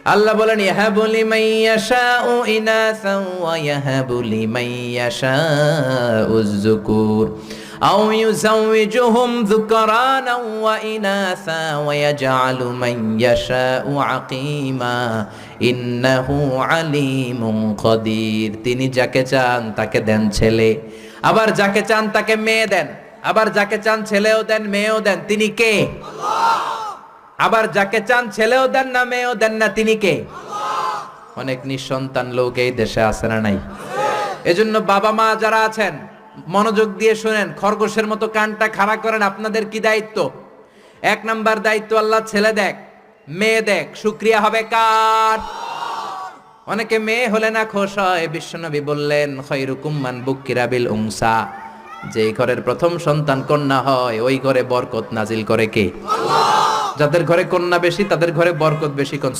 আল্লাহ বলেন ইয়াহাবু লিমান ইয়াশাউ ইনাসান ওয়া ইয়াহাবু লিমান ইয়াশাউ যুকুর আও ইউযাওয়িজুহুম যুকরানা ওয়া ইনাসা ওয়া ইয়াজআলু মান ইয়াশাউ আকিমা ইন্নাহু আলিমুন কাদির। তিনি যাকে চান তাকে দেন ছেলে, আবার যাকে চান তাকে মেয়ে দেন, আবার যাকে চান ছেলেও দেন মেয়েও দেন। তিনি কে? আবার যাকে চান ছেলেও দেন না মেয়েও দেন না, তিনি কে? অনেক নিঃসন্তান লোক এই দেশে আছে না নাই? এজন্য বাবা মা যারা আছেন মনোযোগ দিয়ে শুনেন, খরগোশের মতো কানটা খাড়া করেন। আপনাদের কি দায়িত্ব? এক নাম্বার দায়িত্ব, আল্লাহ ছেলে দেখ মেয়ে দেখ, শুকরিয়া হবে কার? অনেকে মেয়ে হলে না খুশ হয়। বিশ্বনবী বললেন খায়রুকুম মান বুক্কিরা বিল উনসা, যে ঘরের প্রথম সন্তান কন্যা হয় ওই ঘরে বরকত নাজিল করে কে? আল্লাহ। যাদের ঘরে কন্যা বেশি তাদের ঘরে বরকত বেশি। কোন